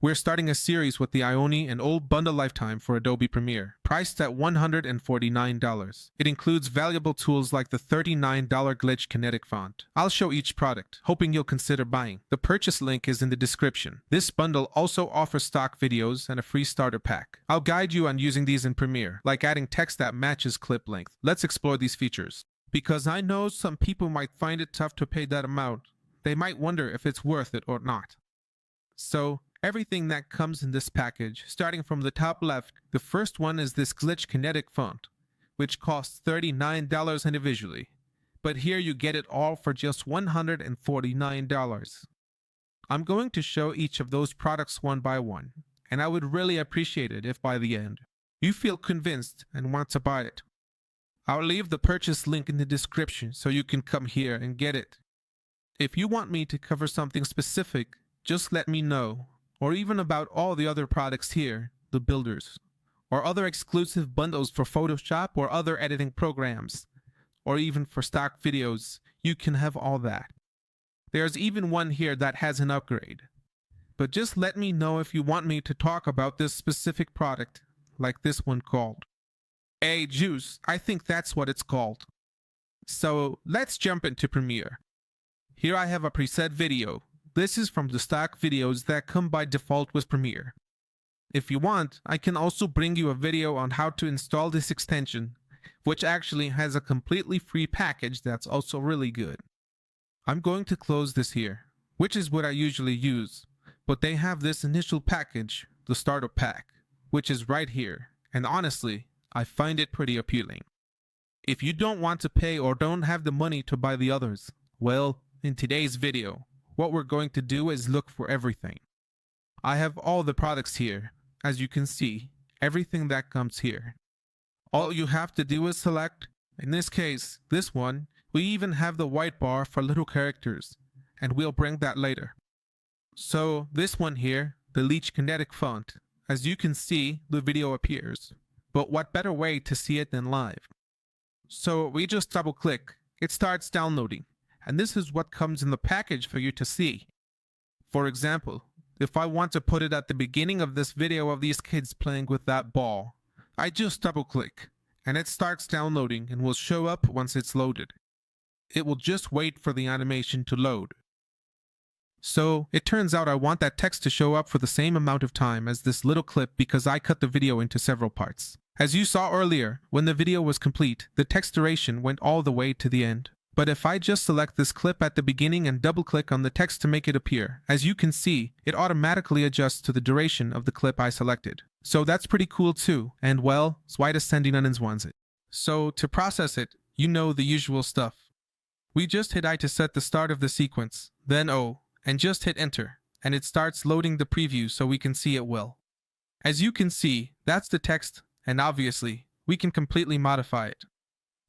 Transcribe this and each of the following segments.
We're starting a series with the Ioni and Old Bundle Lifetime for Adobe Premiere, priced at $149. It includes valuable tools like the $39 Glitch Kinetic font. I'll show each product, hoping you'll consider buying. The purchase link is in the description. This bundle also offers stock videos and a free starter pack. I'll guide you on using these in Premiere, like adding text that matches clip length. Let's explore these features. Because I know some people might find it tough to pay that amount. They might wonder if it's worth it or not. So, everything that comes in this package, starting from the top left, the first one is this Glitch Kinetic font, which costs $39 individually. But here you get it all for just $149. I'm going to show each of those products one by one, and I would really appreciate it if by the end, you feel convinced and want to buy it. I'll leave the purchase link in the description so you can come here and get it. If you want me to cover something specific, just let me know, or even about all the other products here, the builders, or other exclusive bundles for Photoshop or other editing programs, or even for stock videos, you can have all that. There's even one here that has an upgrade. But just let me know if you want me to talk about this specific product, like this one called AEJuice. I think that's what it's called. So let's jump into Premiere. Here I have a preset video. This is from the stock videos that come by default with Premiere. If you want, I can also bring you a video on how to install this extension, which actually has a completely free package that's also really good. I'm going to close this here, which is what I usually use, but they have this initial package, the starter pack, which is right here, and honestly, I find it pretty appealing. If you don't want to pay or don't have the money to buy the others, well, in today's video, what we're going to do is look for everything. I have all the products here. As you can see, everything that comes here. All you have to do is select. In this case, this one, we even have the white bar for little characters, and we'll bring that later. So this one here, the Glitch Kinetic font, as you can see, the video appears. But what better way to see it than live? So we just double click, it starts downloading. And this is what comes in the package for you to see. For example, if I want to put it at the beginning of this video of these kids playing with that ball, I just double click, and it starts downloading and will show up once it's loaded. It will just wait for the animation to load. So, it turns out I want that text to show up for the same amount of time as this little clip because I cut the video into several parts. As you saw earlier, when the video was complete, the text duration went all the way to the end. But if I just select this clip at the beginning and double click on the text to make it appear, as you can see, it automatically adjusts to the duration of the clip I selected. So that's pretty cool too, and well, Zweit Ascending Onions wants it. So to process it, you know the usual stuff. We just hit I to set the start of the sequence, then O, and just hit enter, and it starts loading the preview so we can see it well. As you can see, that's the text, and obviously, we can completely modify it.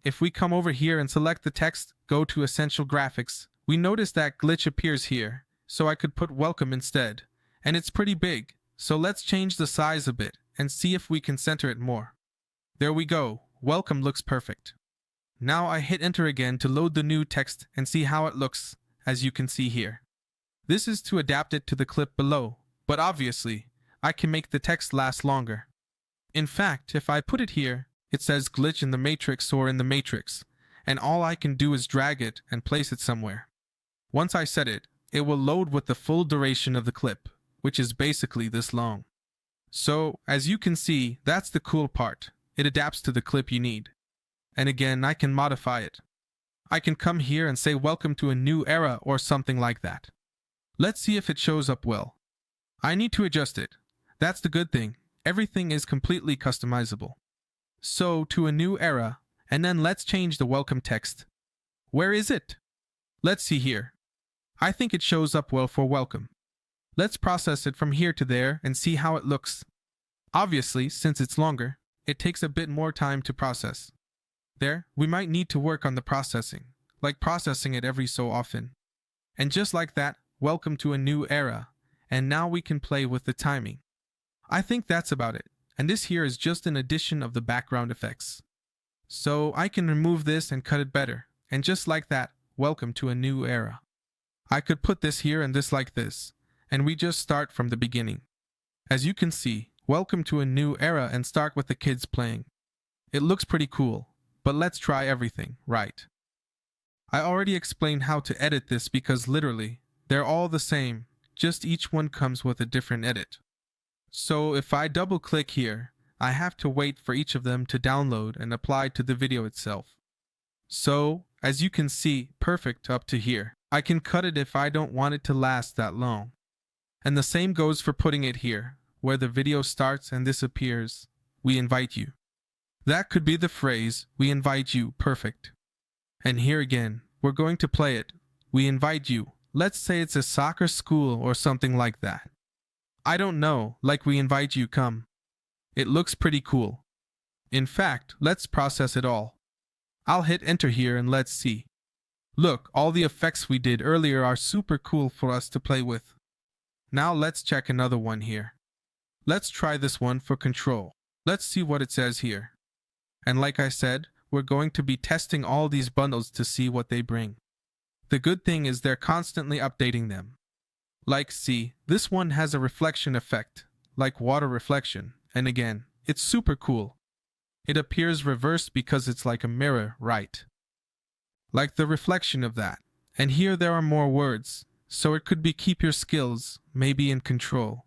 If we come over here and select the text, go to Essential Graphics, we notice that glitch appears here, so I could put welcome instead. And it's pretty big, so let's change the size a bit and see if we can center it more. There we go, welcome looks perfect. Now I hit enter again to load the new text and see how it looks, as you can see here. This is to adapt it to the clip below, but obviously, I can make the text last longer. In fact, if I put it here, it says glitch in the matrix or in the matrix, and all I can do is drag it and place it somewhere. Once I set it, it will load with the full duration of the clip, which is basically this long. So, as you can see, that's the cool part. It adapts to the clip you need. And again, I can modify it. I can come here and say welcome to a new era or something like that. Let's see if it shows up well. I need to adjust it. That's the good thing. Everything is completely customizable. So, to a new era, and then let's change the welcome text. Where is it? Let's see here. I think it shows up well for welcome. Let's process it from here to there and see how it looks. Obviously, since it's longer, it takes a bit more time to process. There, we might need to work on the processing, like processing it every so often. And just like that, welcome to a new era, and now we can play with the timing. I think that's about it. And this here is just an addition of the background effects. So I can remove this and cut it better. And just like that, welcome to a new era. I could put this here and this like this. And we just start from the beginning. As you can see, welcome to a new era and start with the kids playing. It looks pretty cool, but let's try everything, right? I already explained how to edit this because literally, they're all the same, just each one comes with a different edit. So if I double click here, I have to wait for each of them to download and apply to the video itself. So, as you can see, perfect up to here. I can cut it if I don't want it to last that long. And the same goes for putting it here, where the video starts and disappears. We invite you. That could be the phrase, we invite you, perfect. And here again, we're going to play it. We invite you. Let's say it's a soccer school or something like that. I don't know, like we invite you, come. It looks pretty cool. In fact, let's process it all. I'll hit enter here and let's see. Look, all the effects we did earlier are super cool for us to play with. Now let's check another one here. Let's try this one for control. Let's see what it says here. And like I said, we're going to be testing all these bundles to see what they bring. The good thing is they're constantly updating them. Like see, this one has a reflection effect, like water reflection, and again, it's super cool. It appears reversed because it's like a mirror, right? Like the reflection of that. And here there are more words, so it could be keep your skills, maybe in control.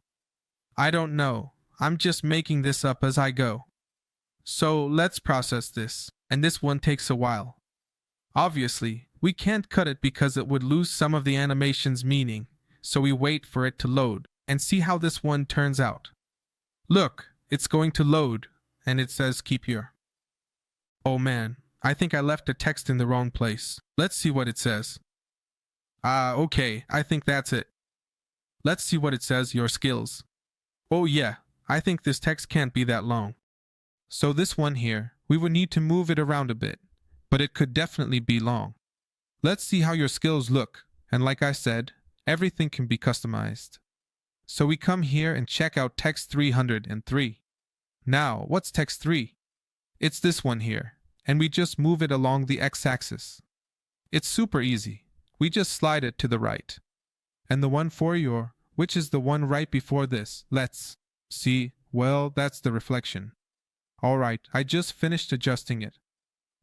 I don't know, I'm just making this up as I go. So let's process this, and this one takes a while. Obviously, we can't cut it because it would lose some of the animation's meaning, so we wait for it to load, and see how this one turns out. Look, it's going to load, and it says keep your. Oh man, I think I left the text in the wrong place. Let's see what it says. Okay, I think that's it. Let's see what it says, your skills. Oh yeah, I think this text can't be that long. So this one here, we would need to move it around a bit, but it could definitely be long. Let's see how your skills look, and like I said, everything can be customized. So we come here and check out text 303. Now, what's text 3? It's this one here, and we just move it along the x-axis. It's super easy. We just slide it to the right. And the one for your, which is the one right before this, let's see, well, that's the reflection. Alright, I just finished adjusting it.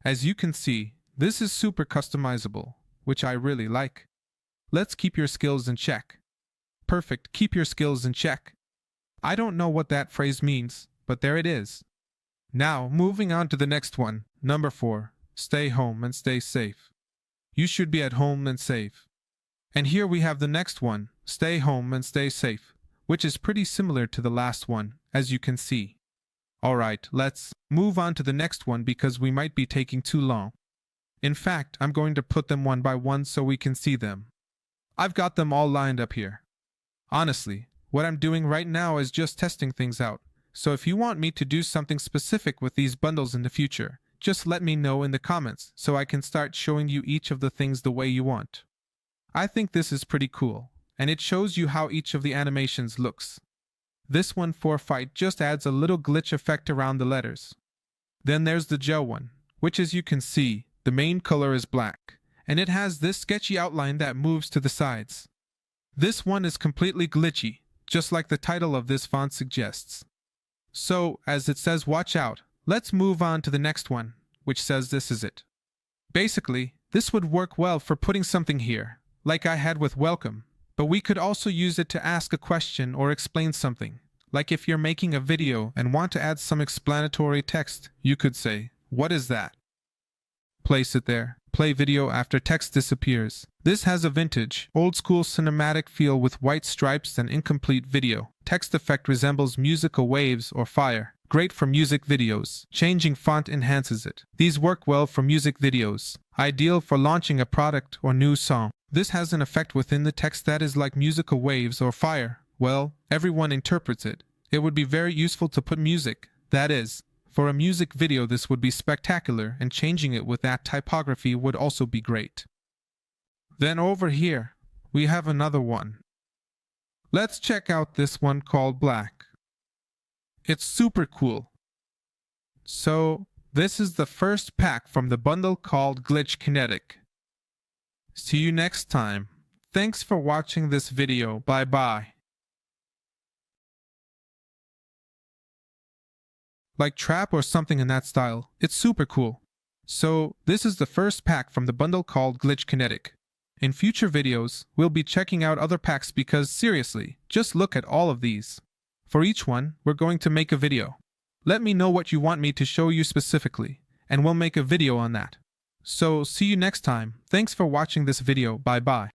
As you can see, this is super customizable, which I really like. Let's keep your skills in check. Perfect, keep your skills in check. I don't know what that phrase means, but there it is. Now, moving on to the next one, number 4, stay home and stay safe. You should be at home and safe. And here we have the next one, stay home and stay safe, which is pretty similar to the last one, as you can see. Alright, let's move on to the next one because we might be taking too long. In fact, I'm going to put them one by one so we can see them. I've got them all lined up here. Honestly, what I'm doing right now is just testing things out, so if you want me to do something specific with these bundles in the future, just let me know in the comments so I can start showing you each of the things the way you want. I think this is pretty cool, and it shows you how each of the animations looks. This one for fight just adds a little glitch effect around the letters. Then there's the gel one, which as you can see, the main color is black, and it has this sketchy outline that moves to the sides. This one is completely glitchy, just like the title of this font suggests. So, as it says watch out, let's move on to the next one, which says this is it. Basically, this would work well for putting something here, like I had with welcome, but we could also use it to ask a question or explain something. Like if you're making a video and want to add some explanatory text, you could say, what is that? Place it there. Play video after text disappears. This has a vintage, old-school cinematic feel with white stripes and incomplete video. Text effect resembles musical waves or fire. Great for music videos. Changing font enhances it. These work well for music videos. Ideal for launching a product or new song. This has an effect within the text that is like musical waves or fire. Well, everyone interprets it. It would be very useful to put music. That is, for a music video this would be spectacular, and changing it with that typography would also be great. Then over here, we have another one. Let's check out this one called Black. It's super cool. So, this is the first pack from the bundle called Glitch Kinetic. See you next time. Thanks for watching this video. Bye bye. like trap or something in that style. It's super cool. So, this is the first pack from the bundle called Glitch Kinetic. In future videos, we'll be checking out other packs because seriously, just look at all of these. For each one, we're going to make a video. Let me know what you want me to show you specifically, and we'll make a video on that. So, see you next time. Thanks for watching this video. Bye bye.